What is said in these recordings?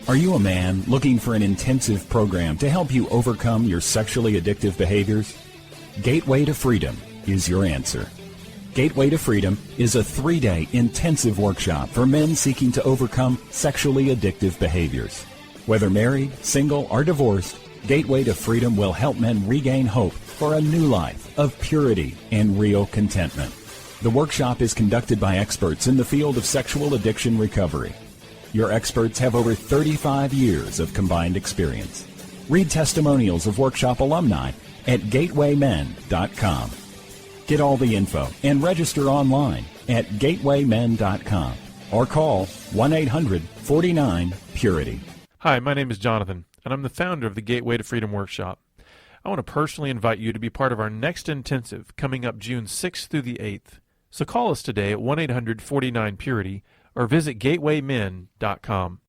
Are you a man looking for an intensive program to help you overcome your sexually addictive behaviors? Gateway to Freedom is your answer. Gateway to Freedom is a 3-day intensive workshop for men seeking to overcome sexually addictive behaviors. Whether married, single, or divorced, Gateway to Freedom will help men regain hope for a new life of purity and real contentment. The workshop is conducted by experts in the field of sexual addiction recovery. Your experts have over 35 years of combined experience. Read testimonials of workshop alumni at gatewaymen.com. Get all the info and register online at gatewaymen.com or call 1-800-49-PURITY. Hi, my name is Jonathan, and I'm the founder of the Gateway to Freedom Workshop. I want to personally invite you to be part of our next intensive coming up June 6th through the 8th. So call us today at 1-800-49-PURITY or visit gatewaymen.com.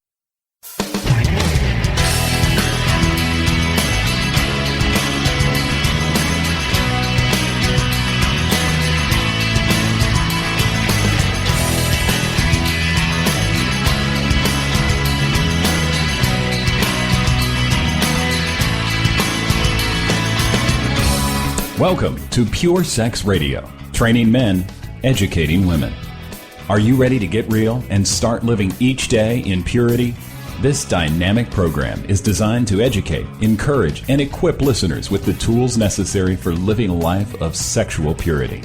Welcome to Pure Sex Radio, training men, educating women. Are you ready to get real and start living each day in purity? This dynamic program is designed to educate, encourage, and equip listeners with the tools necessary for living a life of sexual purity.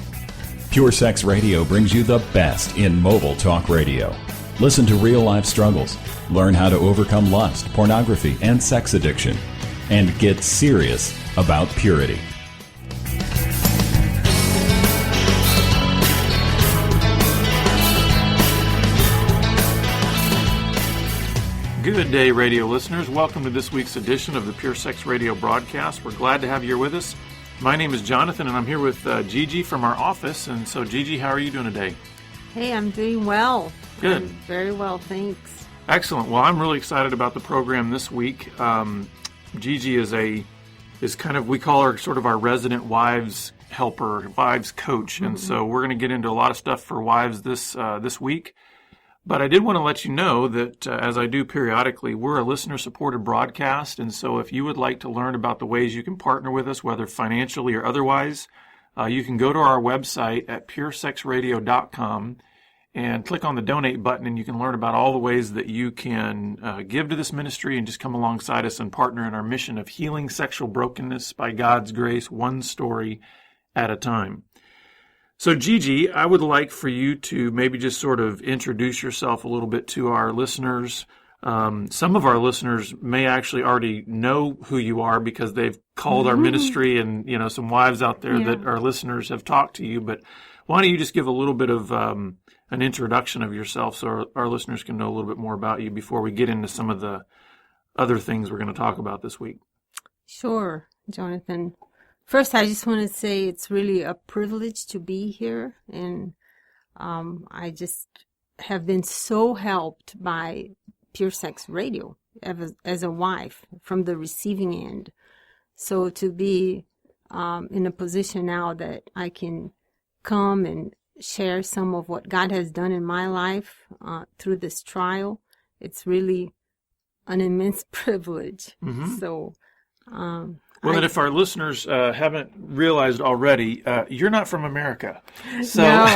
Pure Sex Radio brings you the best in mobile talk radio. Listen to real-life struggles, learn how to overcome lust, pornography, and sex addiction, and get serious about purity. Good day, radio listeners. Welcome to this week's edition of the Pure Sex Radio broadcast. We're glad to have you here with us. My name is Jonathan, and I'm here with Gigi from our office. And so, Gigi, how are you doing today? Hey, I'm doing well. Good. I'm very well, thanks. Excellent. Well, I'm really excited about the program this week. Gigi is kind of, we call her sort of our resident wives helper, wives coach. Mm-hmm. And so we're going to get into a lot of stuff for wives this week. But I did want to let you know that, as I do periodically, we're a listener-supported broadcast, and so if you would like to learn about the ways you can partner with us, whether financially or otherwise, you can go to our website at puresexradio.com and click on the donate button, and you can learn about all the ways that you can give to this ministry and just come alongside us and partner in our mission of healing sexual brokenness by God's grace, one story at a time. So, Gigi, I would like for you to maybe just sort of introduce yourself a little bit to our listeners. Some of our listeners may actually already know who you are because they've called our ministry, and some wives out there that our listeners have talked to you. But why don't you just give a little bit of an introduction of yourself so our listeners can know a little bit more about you before we get into some of the other things we're going to talk about this week? Sure, Jonathan. First, I just want to say it's really a privilege to be here, and I just have been so helped by Pure Sex Radio as a wife from the receiving end. So to be in a position now that I can come and share some of what God has done in my life through this trial, it's really an immense privilege. Mm-hmm. So well, and if our listeners haven't realized already, you're not from America. So. No.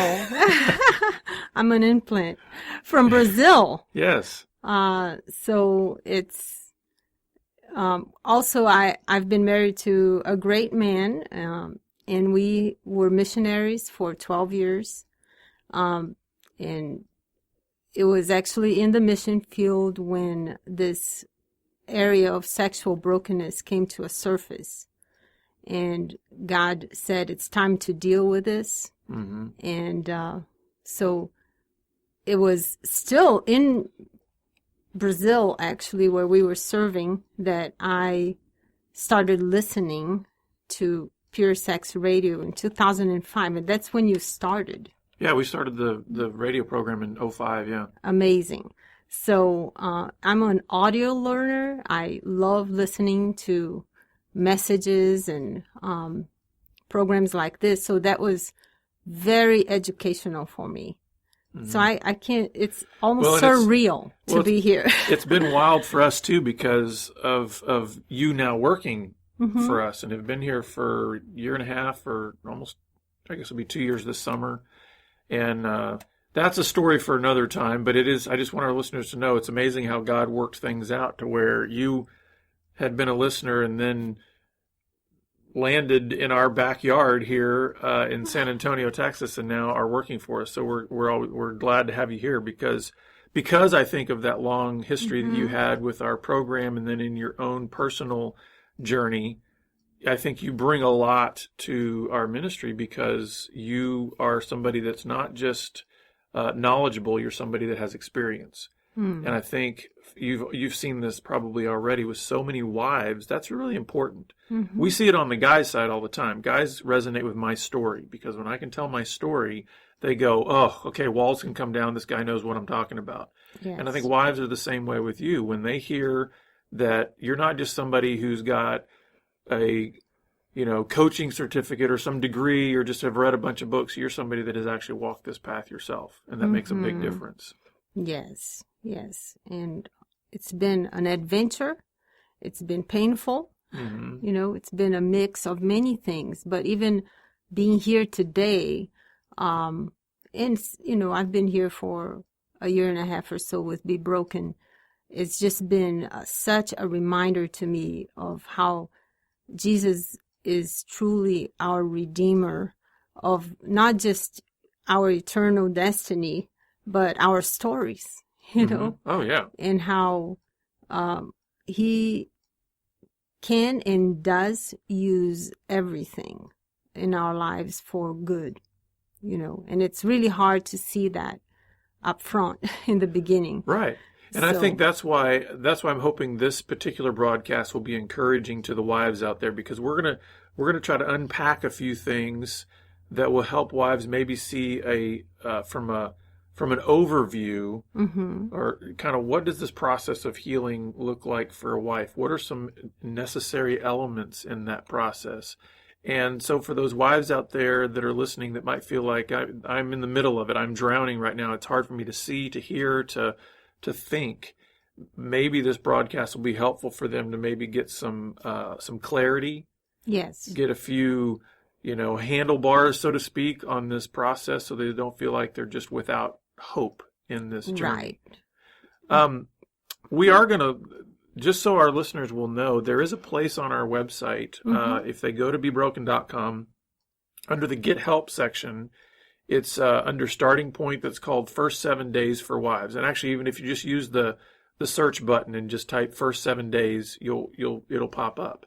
I'm an implant from Brazil. Yes. So it's also I've been married to a great man, and we were missionaries for 12 years. And it was actually in the mission field when this area of sexual brokenness came to a surface, and God said it's time to deal with this. Mm-hmm. And so it was still in Brazil, actually, where we were serving, that I started listening to Pure Sex Radio in 2005, and that's when you started. Yeah, we started the radio program in 2005, yeah. Amazing. So I'm an audio learner. I love listening to messages and programs like this. So that was very educational for me. So I can't, it's almost Well, and surreal to be here. It's been wild for us too because of you now working for us and have been here for a year and a half or almost, I guess it'll be 2 years this summer. And that's a story for another time, but I just want our listeners to know it's amazing how God worked things out to where you had been a listener and then landed in our backyard here in San Antonio, Texas, and now are working for us. So we're glad to have you here because I think of that long history that you had with our program, and then in your own personal journey. I think you bring a lot to our ministry because you are somebody that's not just knowledgeable; you're somebody that has experience. And I think you've seen this probably already with so many wives. That's really important. We see it on the guys' side all the time. Guys resonate with my story because when I can tell my story, they go, "Oh, okay, walls can come down. This guy knows what I'm talking about." Yes. And I think wives are the same way with you. When they hear that you're not just somebody who's got a coaching certificate or some degree or just have read a bunch of books, you're somebody that has actually walked this path yourself, and that makes a big difference. Yes. And it's been an adventure. It's been painful. It's been a mix of many things. But even being here today, and, I've been here for a year and a half or so with Be Broken. It's just been such a reminder to me of how Jesus is truly our Redeemer of not just our eternal destiny, but our stories, Oh, yeah. and how he can and does use everything in our lives for good, and it's really hard to see that up front in the beginning. Right. And I think that's why I'm hoping this particular broadcast will be encouraging to the wives out there, because we're gonna try to unpack a few things that will help wives maybe see from an overview, or kind of what does this process of healing look like for a wife? What are some necessary elements in that process? And so for those wives out there that are listening that might feel like I'm in the middle of it, I'm drowning right now, it's hard for me to see, to hear, to think, maybe this broadcast will be helpful for them to maybe get some clarity. Yes. Get a few, handlebars, so to speak, on this process so they don't feel like they're just without hope in this journey. Right. We are going to, just so our listeners will know, there is a place on our website, if they go to bebroken.com, under the Get Help section, it's under Starting Point that's called First 7 Days for Wives. And actually, even if you just use the search button and just type First 7 Days, it'll pop up.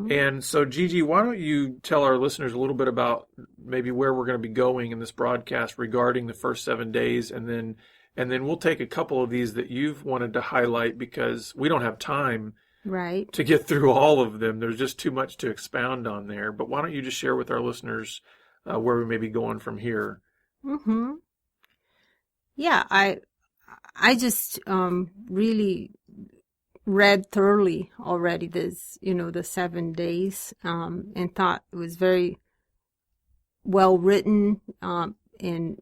And so, Gigi, why don't you tell our listeners a little bit about maybe where we're going to be going in this broadcast regarding the first 7 days, and then we'll take a couple of these that you've wanted to highlight because we don't have time to get through all of them. There's just too much to expound on there. But why don't you just share with our listeners where we may be going from here? Yeah, I just really read thoroughly already this, the 7 days, and thought it was very well written, and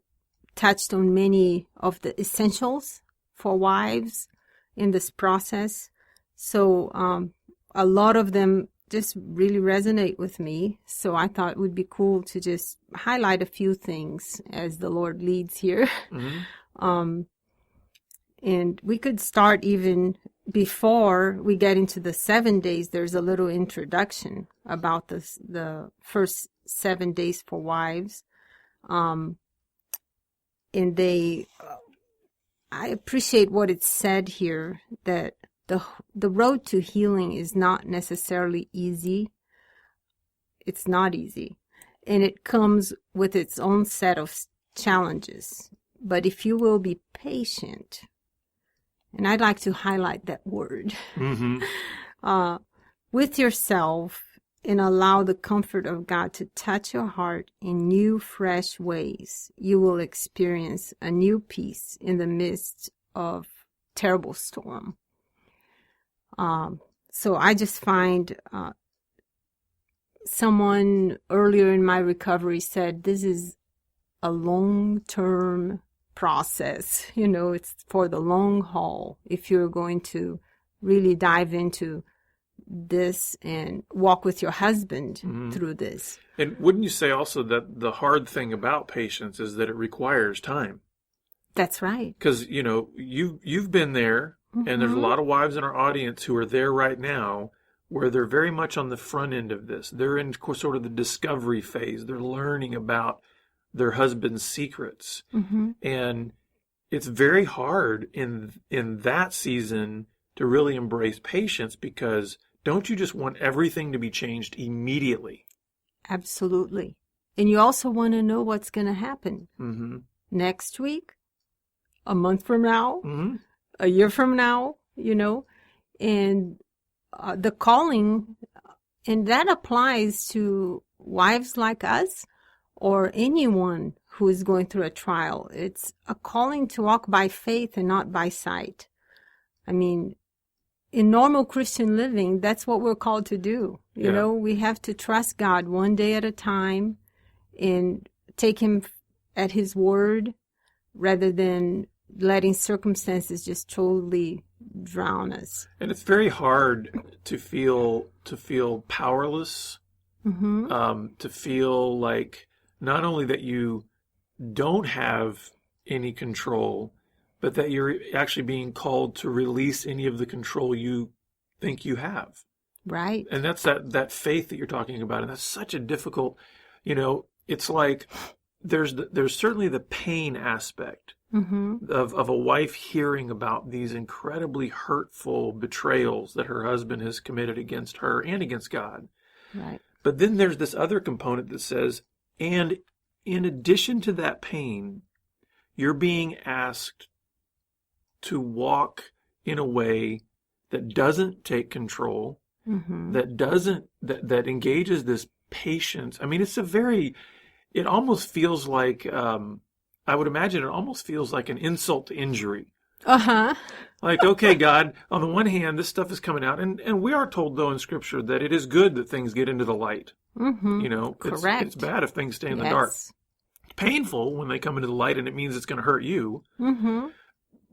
touched on many of the essentials for wives in this process. So a lot of them just really resonate with me. So I thought it would be cool to just highlight a few things as the Lord leads here. And we could start even before we get into the 7 days. There's a little introduction about the first 7 days for wives. And I appreciate what it said here, that the road to healing is not necessarily easy. It's not easy. And it comes with its own set of challenges. But if you will be patient, and I'd like to highlight that word, with yourself, and allow the comfort of God to touch your heart in new, fresh ways, you will experience a new peace in the midst of terrible storm. So I just find someone earlier in my recovery said, this is a long-term process. It's for the long haul if you're going to really dive into this and walk with your husband through this. And wouldn't you say also that the hard thing about patience is that it requires time? That's right. Because, you've been there, and there's a lot of wives in our audience who are there right now where they're very much on the front end of this. They're in sort of the discovery phase. They're learning about their husband's secrets. And it's very hard in that season to really embrace patience, because don't you just want everything to be changed immediately? Absolutely. And you also want to know what's going to happen next week, a month from now, a year from now, and the calling, and that applies to wives like us or anyone who is going through a trial. It's a calling to walk by faith and not by sight. I mean, in normal Christian living, that's what we're called to do. You know, we have to trust God one day at a time and take him at his word rather than letting circumstances just totally drown us. And it's very hard to feel powerless, to feel like not only that you don't have any control, but that you're actually being called to release any of the control you think you have. Right. And that's that faith that you're talking about. And that's such a difficult, it's like there's certainly the pain aspect of a wife hearing about these incredibly hurtful betrayals that her husband has committed against her and against God. Right. But then there's this other component that says, and in addition to that pain, you're being asked to walk in a way that doesn't take control, that engages this patience. I mean, it almost feels like, I would imagine it almost feels like an insult to injury. Like, okay, God, on the one hand, this stuff is coming out, and we are told, though, in Scripture that it is good that things get into the light. Correct. It's bad if things stay in the dark. It's painful when they come into the light, and it means it's going to hurt you.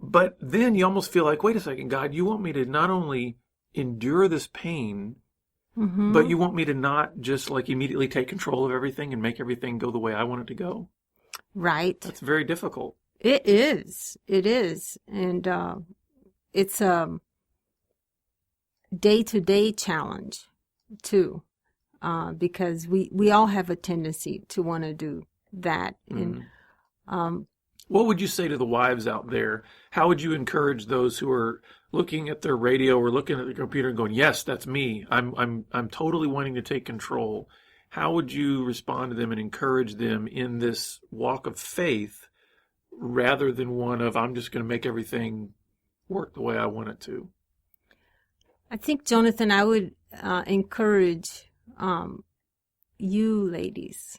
But then you almost feel like, wait a second, God, you want me to not only endure this pain, but you want me to not just like immediately take control of everything and make everything go the way I want it to go. Right. That's very difficult. It is. It is. And it's a day-to-day challenge, too, because we all have a tendency to want to do that. And what would you say to the wives out there? How would you encourage those who are looking at their radio or looking at the computer and going, yes, that's me. I'm totally wanting to take control. How would you respond to them and encourage them in this walk of faith rather than one of, I'm just going to make everything work the way I want it to? I think, Jonathan, I would encourage you ladies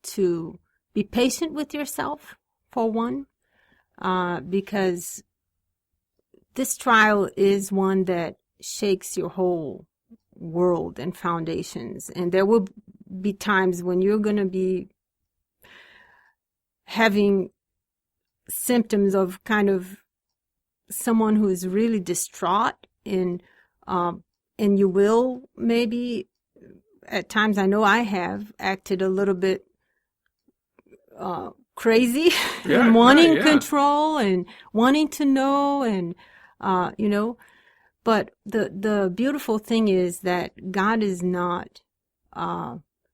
to be patient with yourself, for one, because this trial is one that shakes your whole world and foundations. And there will be times when you're going to be having symptoms of kind of someone who is really distraught, and you will maybe at times, I know I have acted a little bit crazy and wanting control and wanting to know, and but the beautiful thing is that God is not,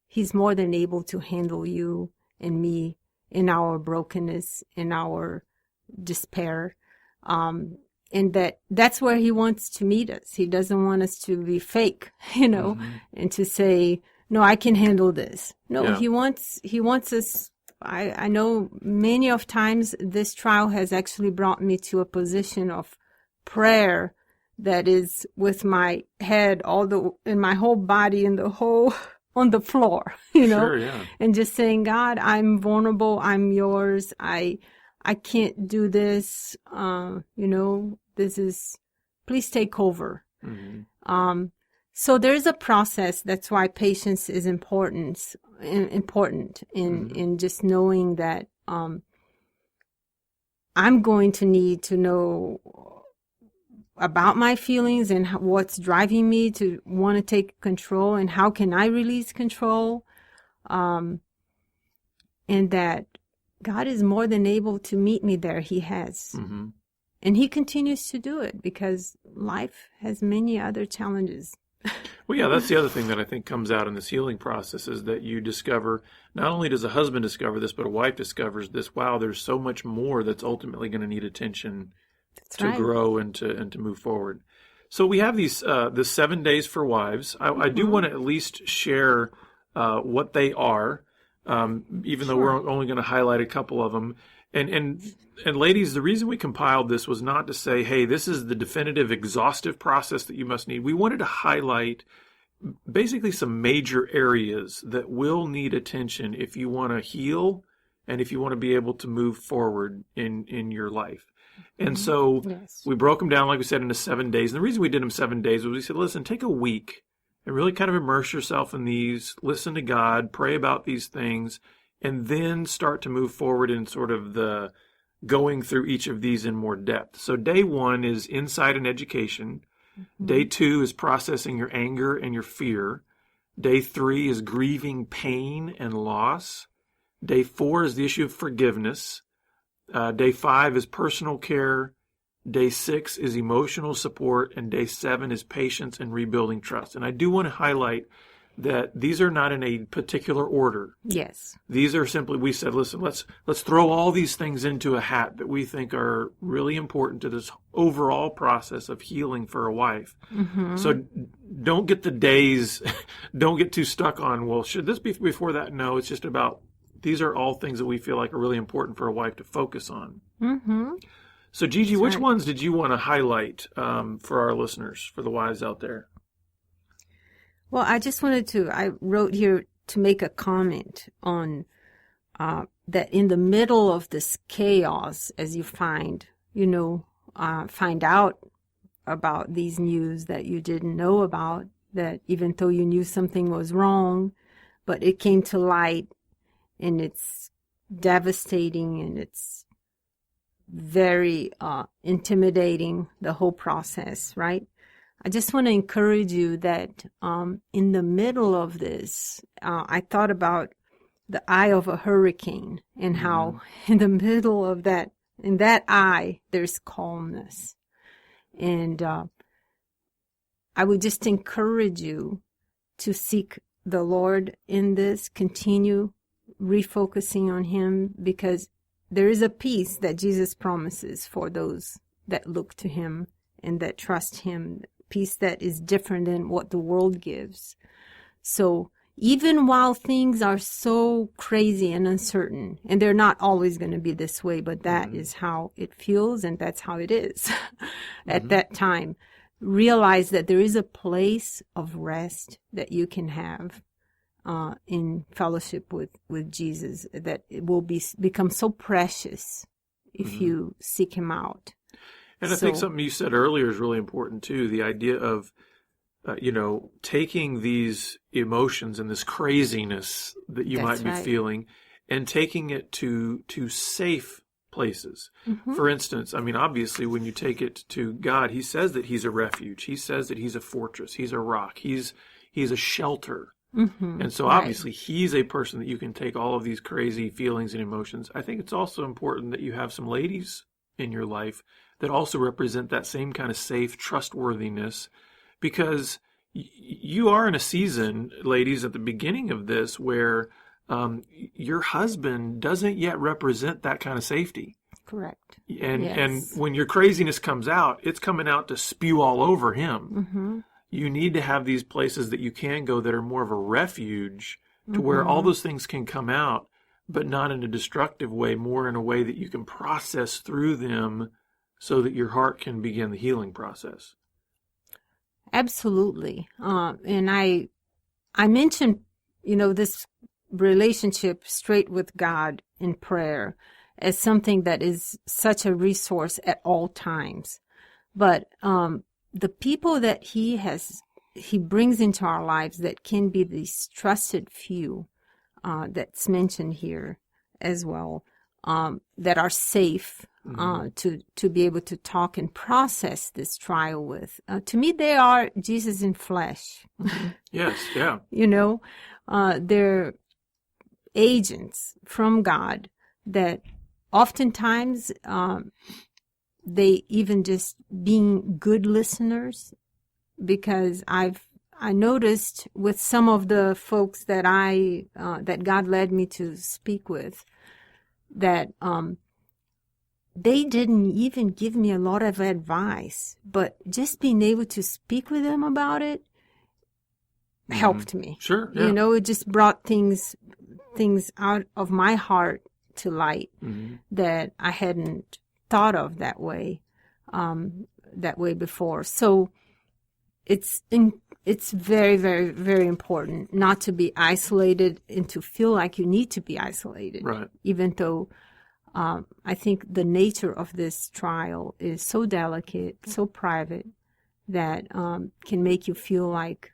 he's more than able to handle you and me in our brokenness, in our despair. And that's where he wants to meet us. He doesn't want us to be fake, and to say, no, I can handle this. No, he wants us. I know many of times this trial has actually brought me to a position of prayer that is with my head and my whole body and the whole on the floor, and just saying, God, I'm vulnerable. I'm yours. I can't do this. Please take over. So there's a process. That's why patience is important in just knowing that I'm going to need to know about my feelings and what's driving me to want to take control, and how can I release control. And that God is more than able to meet me there. He has. Mm-hmm. And he continues to do it because life has many other challenges. Well, yeah, that's the other thing that I think comes out in this healing process is that you discover, not only does a husband discover this, but a wife discovers this. Wow, there's so much more that's ultimately going to need attention to grow and to move forward. So we have these the 7 days for wives. I do want to at least share what they are, even though we're only going to highlight a couple of them. And ladies, the reason we compiled this was not to say, hey, this is the definitive, exhaustive process that you must need. We wanted to highlight basically some major areas that will need attention if you want to heal and if you want to be able to move forward in your life. And so we broke them down, like we said, into 7 days. And the reason we did them 7 days was we said, listen, take a week and really kind of immerse yourself in these, listen to God, pray about these things, and then start to move forward in sort of the going through each of these in more depth. So day 1 is insight and education. Day 2 is processing your anger and your fear. Day 3 is grieving pain and loss. Day 4 is the issue of forgiveness. Day 5 is personal care. Day 6 is emotional support. And day 7 is patience and rebuilding trust. And I do want to highlight that these are not in a particular order. Yes. These are simply, we said, listen, let's throw all these things into a hat that we think are really important to this overall process of healing for a wife. Mm-hmm. So don't get the days, don't get too stuck on, well, should this be before that? No, it's just about, these are all things that we feel like are really important for a wife to focus on. Mm-hmm. So Gigi, which ones did you want to highlight for our listeners, for the wives out there? Well, I wrote here to make a comment on that in the middle of this chaos, as you find out about these news that you didn't know about, that even though you knew something was wrong, but it came to light and it's devastating and it's very intimidating, the whole process, right? I just want to encourage you that in the middle of this, I thought about the eye of a hurricane and how in the middle of that, in that eye, there's calmness. And I would just encourage you to seek the Lord in this, continue refocusing on Him, because there is a peace that Jesus promises for those that look to Him and that trust Him. Peace that is different than what the world gives. So even while things are so crazy and uncertain, and they're not always going to be this way, but that is how it feels and that's how it is at that time, realize that there is a place of rest that you can have in fellowship with Jesus, that it will become so precious if you seek Him out. And I think something you said earlier is really important too. The idea of, taking these emotions and this craziness that you might be feeling and taking it to safe places. Mm-hmm. For instance, I mean, obviously when you take it to God, He says that He's a refuge. He says that He's a fortress. He's a rock. He's a shelter. Mm-hmm. And so obviously He's a person that you can take all of these crazy feelings and emotions. I think it's also important that you have some ladies in your life that also represent that same kind of safe trustworthiness, because you are in a season, ladies, at the beginning of this where your husband doesn't yet represent that kind of safety. Correct. And when your craziness comes out, it's coming out to spew all over him. Mm-hmm. You need to have these places that you can go that are more of a refuge to where all those things can come out, but not in a destructive way, more in a way that you can process through them so that your heart can begin the healing process. Absolutely. And I mentioned, this relationship straight with God in prayer as something that is such a resource at all times. But the people that He brings into our lives that can be these trusted few that's mentioned here as well, that are safe to be able to talk and process this trial with. To me, they are Jesus in flesh. Yes, yeah. They're agents from God that oftentimes they even just being good listeners, because I noticed with some of the folks that that God led me to speak with, that they didn't even give me a lot of advice, but just being able to speak with them about it helped me. Sure, yeah. It just brought things out of my heart to light that I hadn't thought of that way before. So it's very, very, very important not to be isolated and to feel like you need to be isolated. Right. Even though I think the nature of this trial is so delicate, so private, that can make you feel like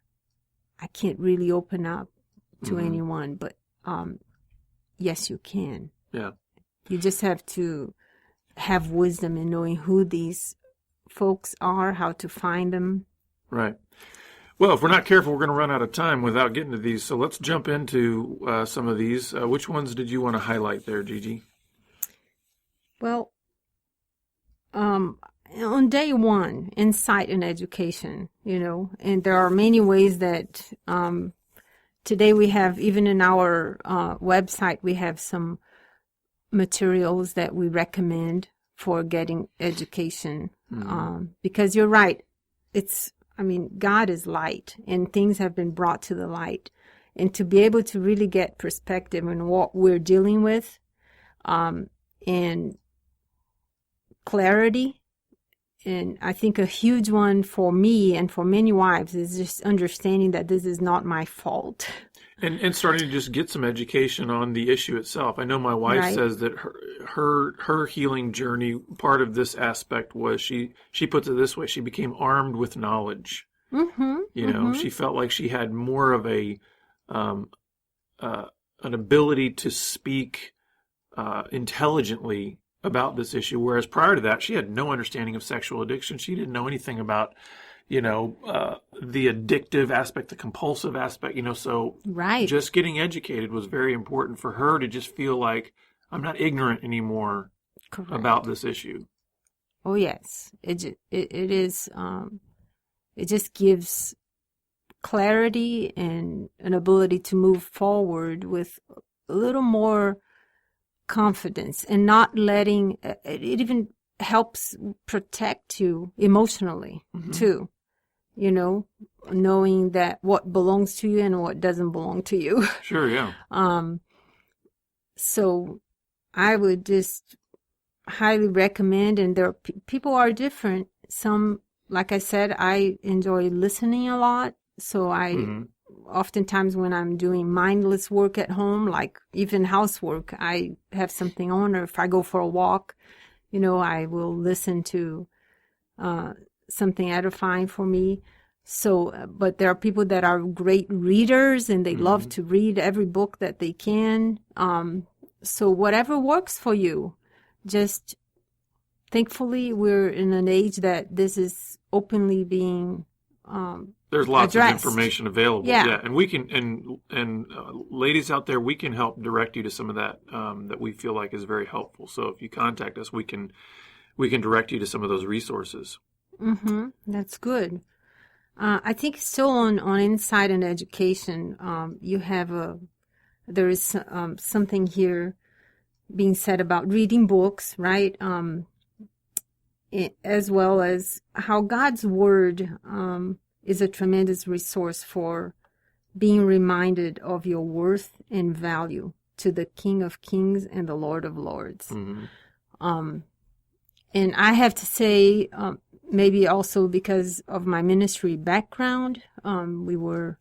I can't really open up to anyone. But yes, you can. Yeah. You just have to have wisdom in knowing who these folks are, how to find them. Right. Well, if we're not careful, we're going to run out of time without getting to these. So let's jump into some of these. Which ones did you want to highlight there, Gigi? Well, on day one, insight and education, and there are many ways that today we have, even in our website, we have some materials that we recommend for getting education. Because you're right. God is light, and things have been brought to the light. And to be able to really get perspective on what we're dealing with, and clarity. And I think a huge one for me and for many wives is just understanding that this is not my fault. And starting to just get some education on the issue itself. I know my wife says that her healing journey, part of this aspect was she puts it this way: she became armed with knowledge. She felt like she had more of an ability to speak intelligently about this issue, whereas prior to that, she had no understanding of sexual addiction. She didn't know anything about the addictive aspect, the compulsive aspect, so just getting educated was very important for her to just feel like I'm not ignorant anymore about this issue. Oh, yes. It is, it just gives clarity and an ability to move forward with a little more confidence, and not letting it even helps protect you emotionally too. Knowing that what belongs to you and what doesn't belong to you. Sure, yeah. So I would just highly recommend, and there are people are different. Some, like I said, I enjoy listening a lot. So oftentimes when I'm doing mindless work at home, like even housework, I have something on, or if I go for a walk, I will listen to something edifying for me. So, but there are people that are great readers and they love to read every book that they can. So whatever works for you, just thankfully we're in an age that this is openly being there's lots addressed. of information available. Yeah. And we can, and ladies out there, we can help direct you to some of that that we feel like is very helpful. So if you contact us, we can direct you to some of those resources. That's good. I think still on insight and education, there is something here being said about reading books, right? As well as how God's word is a tremendous resource for being reminded of your worth and value to the King of Kings and the Lord of Lords. And I have to say, maybe also because of my ministry background, we were,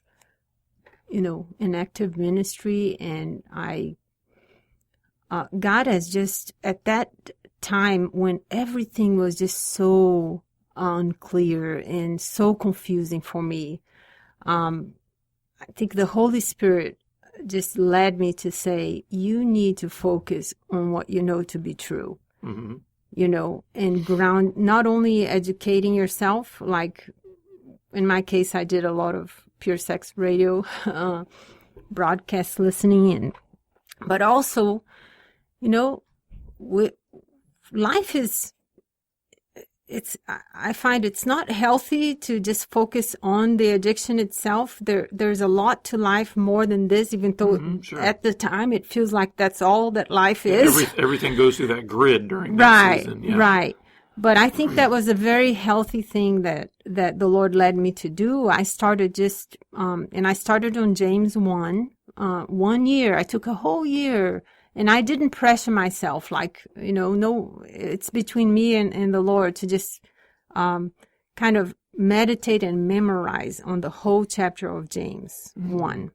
in active ministry, and God has just, at that time when everything was just so unclear and so confusing for me, I think the Holy Spirit just led me to say, you need to focus on what you know to be true. and ground, not only educating yourself, like in my case, I did a lot of Pure Sex Radio broadcast listening, but also, life is, I find it's not healthy to just focus on the addiction itself. There's a lot to life more than this, even though sure. at the time it feels like that's all that life is. Everything goes through that grid during that season. Yeah. Right. But I think that was a very healthy thing that the Lord led me to do. I started and I started on James 1, 1 year. I took a whole year. And I didn't pressure myself, like, no, it's between me and the Lord to just kind of meditate and memorize on the whole chapter of James 1.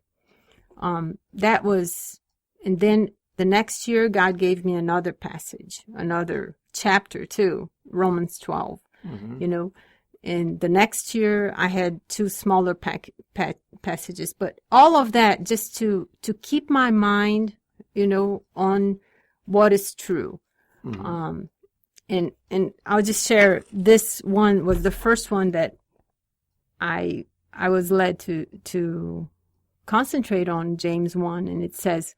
That was, and then the next year, God gave me another passage, another chapter too, Romans 12, And the next year, I had 2 smaller passages. But all of that just to keep my mind on what is true. And I'll just share, this one was the first one that I was led to concentrate on, James 1. And it says,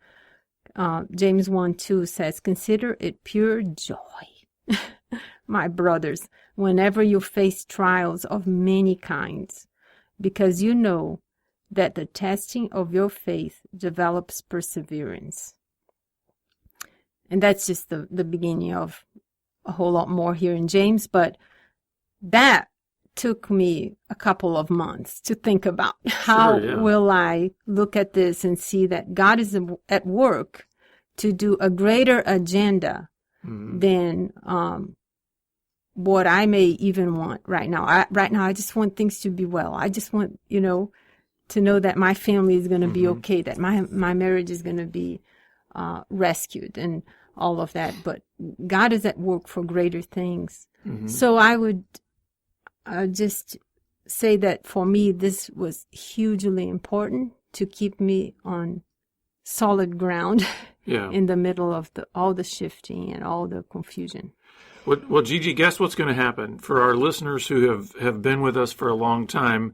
James 1:2 says, "Consider it pure joy, my brothers, whenever you face trials of many kinds, because you know that the testing of your faith develops perseverance." And that's just the beginning of a whole lot more here in James. But that took me a couple of months to think about how will I look at this and see that God is at work to do a greater agenda than what I may even want right now. Right now, I just want things to be well. I just want, to know that my family is going to be okay, that my marriage is going to be rescued and all of that. But God is at work for greater things. So I would just say that for me, this was hugely important to keep me on solid ground in the middle of all the shifting and all the confusion. Well, Gigi, guess what's going to happen? For our listeners who have been with us for a long time,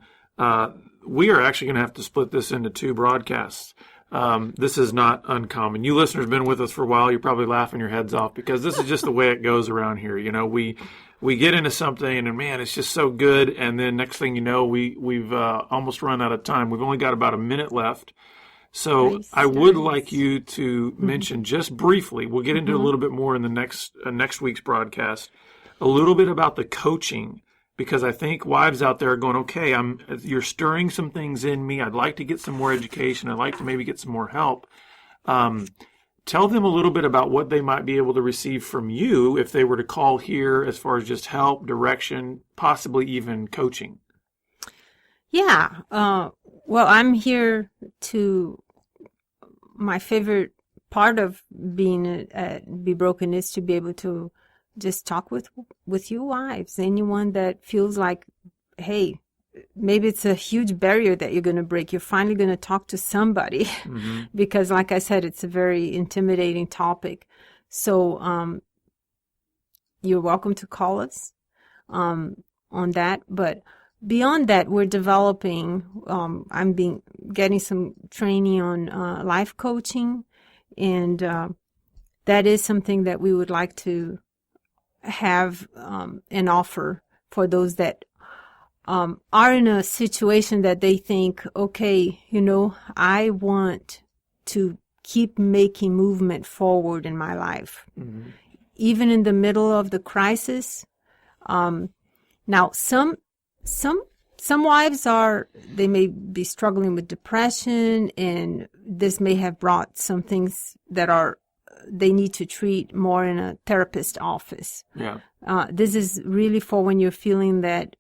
we are actually going to have to split this into 2 broadcasts. This is not uncommon. You listeners have been with us for a while. You're probably laughing your heads off because this is just the way it goes around here. We get into something and man, it's just so good. And then next thing you know, we've almost run out of time. We've only got about a minute left. So I would like you to mention just briefly, we'll get into a little bit more in the next week's broadcast, a little bit about the coaching, because I think wives out there are going, okay, you're stirring some things in me. I'd like to get some more education. I'd like to maybe get some more help. Tell them a little bit about what they might be able to receive from you if they were to call here as far as just help, direction, possibly even coaching. Yeah. Well, I'm here my favorite part of being Be Broken is to be able to just talk with you wives, anyone that feels like, hey, maybe it's a huge barrier that you're going to break. You're finally going to talk to somebody because, like I said, it's a very intimidating topic. So you're welcome to call us on that. But beyond that, we're developing, getting some training on life coaching, and that is something that we would like to have an offer for those that are in a situation that they think, okay, I want to keep making movement forward in my life, even in the middle of the crisis. Now, some wives they may be struggling with depression, and this may have brought some things that they need to treat more in a therapist office. Yeah. This is really for when you're feeling that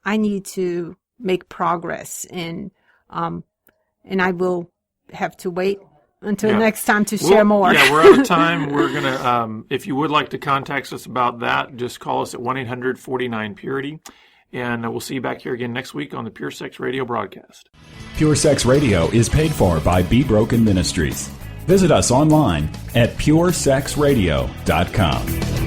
I need to make progress, and I will have to wait until next time to share more. Yeah, we're out of time. We're going to, if you would like to contact us about that, just call us at 1-800-49-PURITY. And we'll see you back here again next week on the Pure Sex Radio broadcast. Pure Sex Radio is paid for by Be Broken Ministries. Visit us online at puresexradio.com.